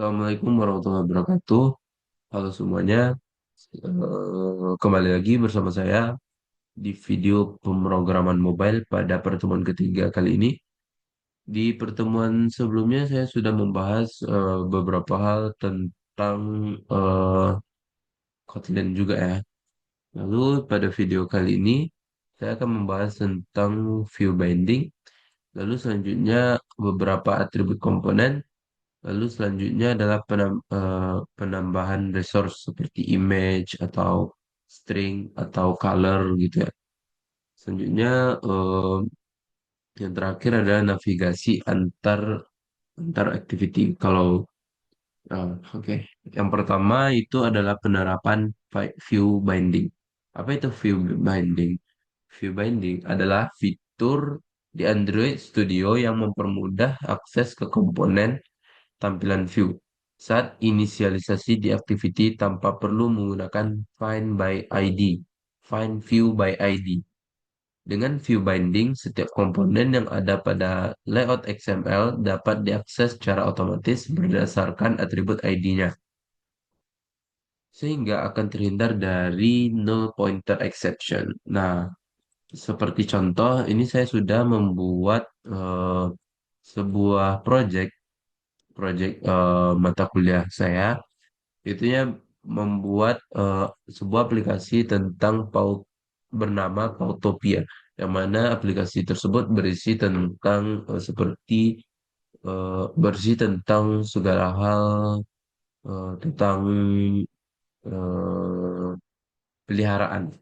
Assalamualaikum warahmatullahi wabarakatuh. Halo semuanya. Kembali lagi bersama saya di video pemrograman mobile pada pertemuan ketiga kali ini. Di pertemuan sebelumnya saya sudah membahas beberapa hal tentang eh, Kotlin juga ya. Lalu pada video kali ini saya akan membahas tentang view binding. Lalu selanjutnya beberapa atribut komponen. Lalu selanjutnya adalah penambahan resource seperti image atau string atau color gitu ya. Selanjutnya yang terakhir adalah navigasi antar activity. Oke. Yang pertama itu adalah penerapan view binding. Apa itu view binding? View binding adalah fitur di Android Studio yang mempermudah akses ke komponen tampilan view saat inisialisasi di activity tanpa perlu menggunakan find by ID, find view by ID. Dengan view binding, setiap komponen yang ada pada layout XML dapat diakses secara otomatis berdasarkan atribut ID-nya, sehingga akan terhindar dari null pointer exception. Nah, seperti contoh, ini saya sudah membuat sebuah project mata kuliah saya itu ya membuat sebuah aplikasi tentang bernama Pautopia, yang mana aplikasi tersebut berisi tentang segala hal tentang eh, peliharaan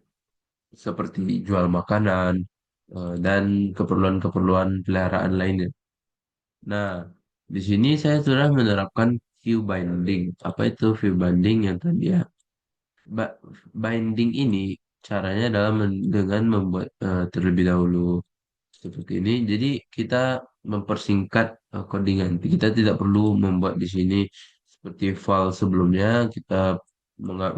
seperti jual makanan dan keperluan-keperluan peliharaan lainnya. Nah, di sini saya sudah menerapkan view binding. Apa itu view binding yang tadi ya? Ba- Binding ini caranya adalah dengan membuat terlebih dahulu seperti ini. Jadi kita mempersingkat codingan. Kita tidak perlu membuat di sini seperti file sebelumnya kita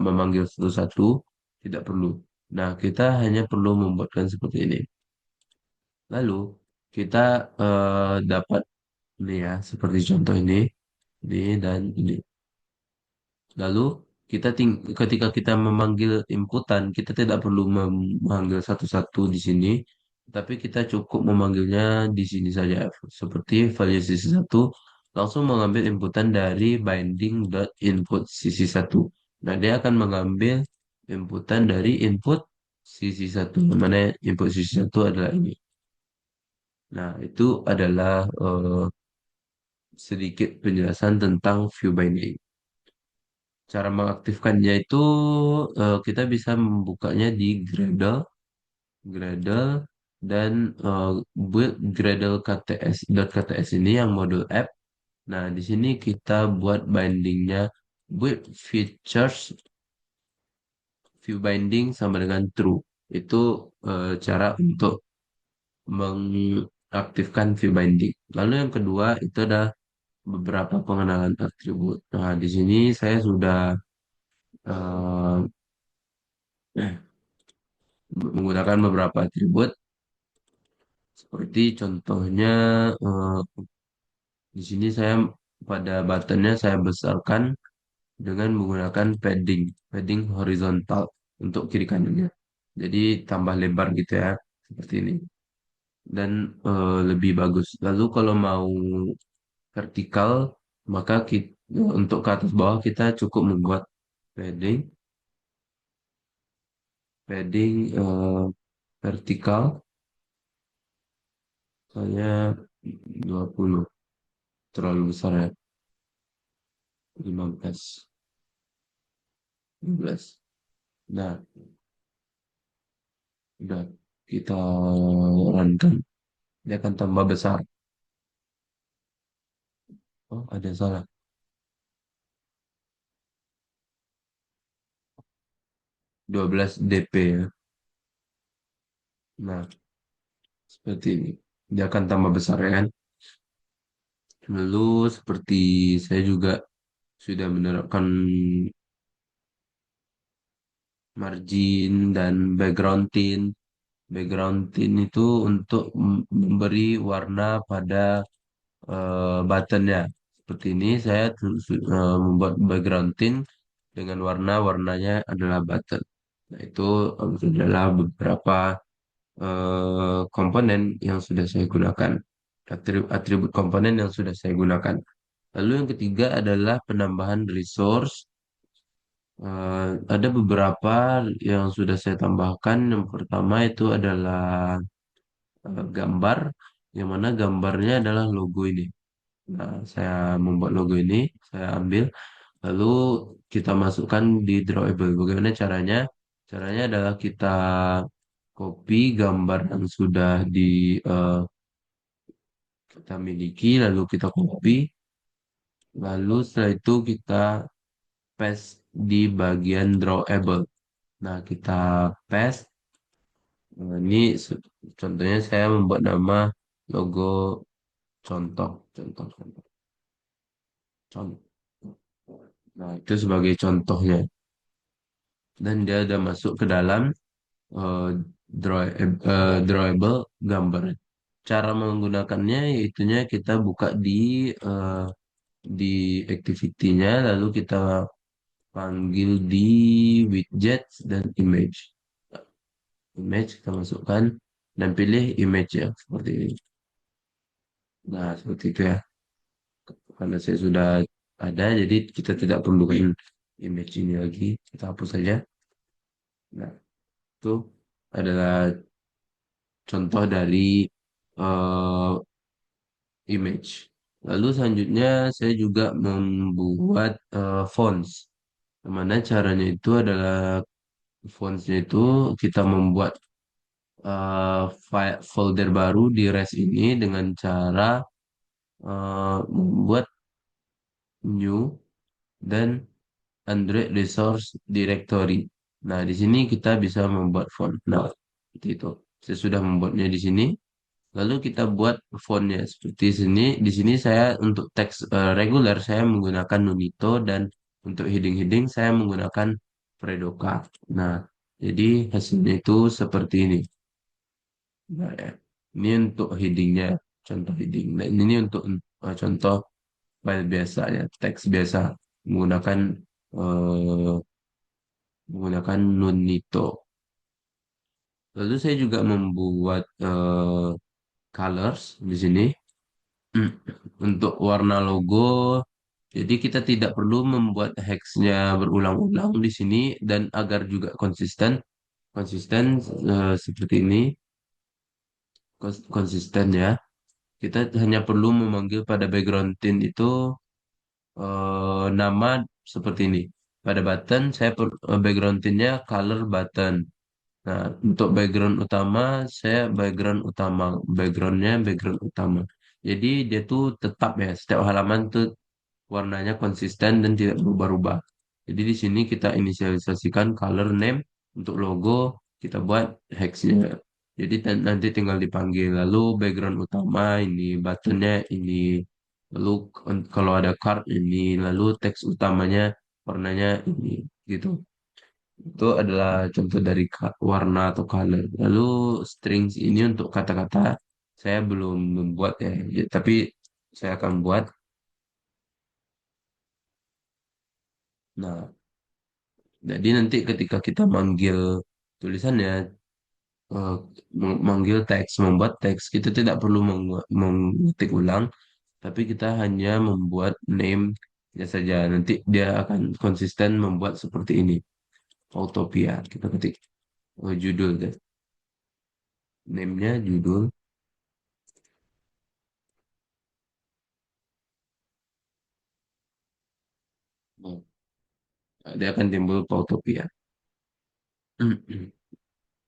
memanggil satu-satu, tidak perlu. Nah, kita hanya perlu membuatkan seperti ini. Lalu kita dapat ini ya, seperti contoh ini dan ini. Lalu ketika kita memanggil inputan, kita tidak perlu memanggil satu-satu di sini, tapi kita cukup memanggilnya di sini saja. Seperti value sisi satu langsung mengambil inputan dari binding.input sisi satu. Nah, dia akan mengambil inputan dari input sisi satu, mana input sisi satu adalah ini. Nah, itu adalah sedikit penjelasan tentang view binding. Cara mengaktifkannya itu kita bisa membukanya di Gradle dan build Gradle KTS ini yang modul app. Nah, di sini kita buat bindingnya build features view binding sama dengan true. Itu cara untuk mengaktifkan view binding. Lalu yang kedua itu ada beberapa pengenalan atribut. Nah, di sini saya sudah eh, menggunakan beberapa atribut seperti contohnya eh, di sini saya pada buttonnya saya besarkan dengan menggunakan padding horizontal untuk kiri kanannya. Jadi tambah lebar gitu ya, seperti ini dan lebih bagus. Lalu kalau mau vertikal maka untuk ke atas bawah kita cukup membuat padding padding vertikal hanya 20, terlalu besar ya, 15. 15. Nah, udah kita runkan, dia akan tambah besar. Oh, ada yang salah. 12 dp ya. Nah, seperti ini. Dia akan tambah besar ya kan. Lalu seperti saya juga sudah menerapkan margin dan background tint. Background tint itu untuk memberi warna pada buttonnya. seperti ini saya membuat background tint dengan warnanya adalah button. Nah, itu adalah beberapa komponen yang sudah saya gunakan, atribut komponen yang sudah saya gunakan. Lalu yang ketiga adalah penambahan resource. Ada beberapa yang sudah saya tambahkan. Yang pertama itu adalah gambar, yang mana gambarnya adalah logo ini. Nah, saya membuat logo ini, saya ambil, lalu kita masukkan di Drawable. Bagaimana caranya? Caranya adalah kita copy gambar yang sudah eh, kita miliki, lalu kita copy, lalu setelah itu kita paste di bagian Drawable. Nah, kita paste. Nah, ini contohnya saya membuat nama logo contoh, contoh, contoh, contoh. Nah, itu sebagai contohnya. Dan dia udah masuk ke dalam eh, drawable gambar. Cara menggunakannya yaitunya kita buka eh, di activity-nya, lalu kita panggil di widget dan image. Image kita masukkan dan pilih image ya seperti ini. Nah, seperti itu ya. Karena saya sudah ada, jadi kita tidak perlu image ini lagi. Kita hapus saja. Nah, itu adalah contoh dari eh, image. Lalu selanjutnya saya juga membuat fonts. Gimana caranya itu adalah fontsnya itu kita membuat folder baru di res ini dengan cara membuat new dan Android Resource Directory. Nah, di sini kita bisa membuat font. Nah, seperti itu. Saya sudah membuatnya di sini. Lalu kita buat fontnya seperti sini. Di sini saya untuk teks reguler saya menggunakan Nunito dan untuk heading-heading saya menggunakan Fredoka. Nah, jadi hasilnya itu seperti ini. Nah, ya. Ini untuk headingnya, contoh heading. Nah, ini untuk contoh file biasa ya, teks biasa menggunakan eh, menggunakan Nunito. Lalu saya juga membuat colors di sini. Untuk warna logo, jadi kita tidak perlu membuat hexnya berulang-ulang di sini dan agar juga konsisten, konsisten seperti ini, konsisten ya. Kita hanya perlu memanggil pada background tint itu nama seperti ini. Pada button saya background tintnya color button. Nah, untuk background utama, saya background utama, backgroundnya background utama. Jadi dia tuh tetap ya, setiap halaman tuh warnanya konsisten dan tidak berubah-ubah. Jadi di sini kita inisialisasikan color name untuk logo, kita buat hexnya. Jadi nanti tinggal dipanggil. Lalu background utama ini, buttonnya ini, lalu kalau ada card ini, lalu teks utamanya warnanya ini, gitu. Itu adalah contoh dari warna atau color. Lalu strings ini untuk kata-kata saya belum membuat ya, tapi saya akan buat. Nah, jadi nanti ketika kita manggil tulisannya, eh, manggil teks, membuat teks, kita tidak perlu mengetik ulang, tapi kita hanya membuat name ya saja. Nanti dia akan konsisten membuat seperti ini. Autopia, kita ketik judul deh. Name-nya judul. Nah, dia akan timbul Autopia.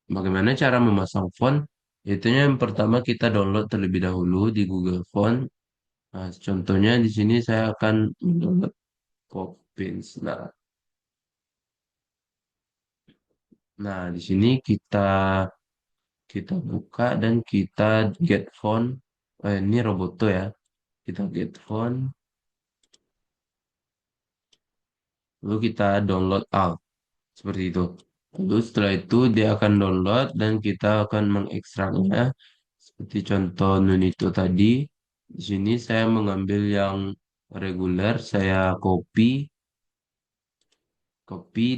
Bagaimana cara memasang font? Itu yang pertama kita download terlebih dahulu di Google Font. Nah, contohnya di sini saya akan mendownload Poppins. Nah, di sini kita kita buka dan kita get font. Ini Roboto ya. Kita get font, lalu kita download alt seperti itu. Lalu setelah itu dia akan download dan kita akan mengekstraknya. Seperti contoh Nunito tadi. Di sini saya mengambil yang reguler saya copy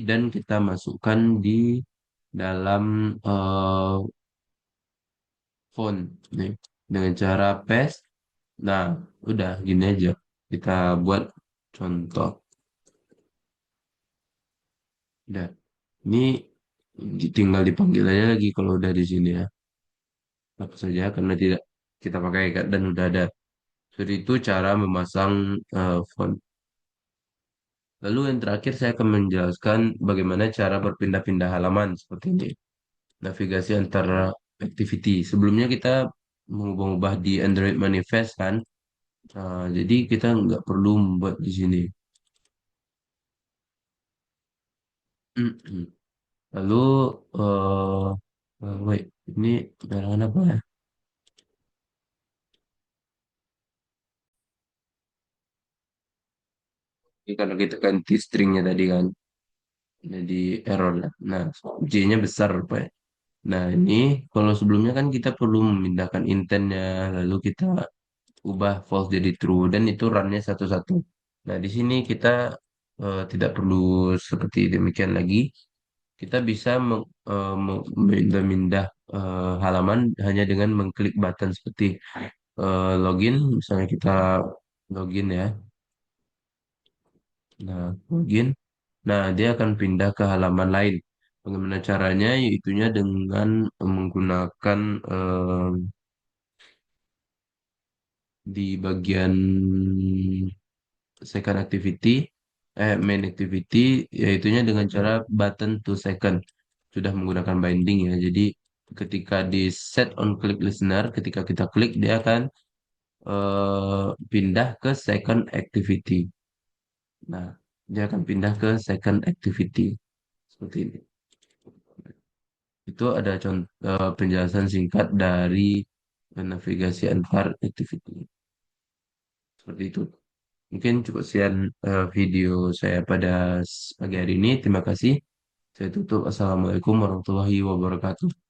dan kita masukkan di dalam eh, font nih dengan cara paste. Nah, udah gini aja. Kita buat contoh. Udah. Ini tinggal dipanggil aja lagi kalau udah di sini ya. Apa saja karena tidak kita pakai kan dan udah ada. Jadi itu cara memasang font. Lalu yang terakhir saya akan menjelaskan bagaimana cara berpindah-pindah halaman seperti ini. Navigasi antara activity. Sebelumnya kita mengubah-ubah di Android Manifest kan. Jadi kita nggak perlu membuat di sini. Lalu, wait, ini larangan apa ya? Ini karena kita ganti stringnya tadi kan, jadi error lah. Nah, J-nya besar rupanya. Nah, ini kalau sebelumnya kan kita perlu memindahkan intentnya, lalu kita ubah false jadi true, dan itu run-nya satu-satu. Nah, di sini kita tidak perlu seperti demikian lagi. Kita bisa memindah-mindah halaman hanya dengan mengklik button seperti login, misalnya kita login ya. Nah, login. Nah, dia akan pindah ke halaman lain. Bagaimana caranya? Yaitunya dengan menggunakan di bagian second activity, main activity, yaitunya dengan cara button to second. Sudah menggunakan binding ya. Jadi ketika di set on click listener, ketika kita klik dia akan pindah ke second activity. Nah, dia akan pindah ke second activity seperti ini. Itu ada contoh penjelasan singkat dari navigasi antar activity. Seperti itu. Mungkin cukup sekian video saya pada pagi hari ini. Terima kasih. Saya tutup. Assalamualaikum warahmatullahi wabarakatuh.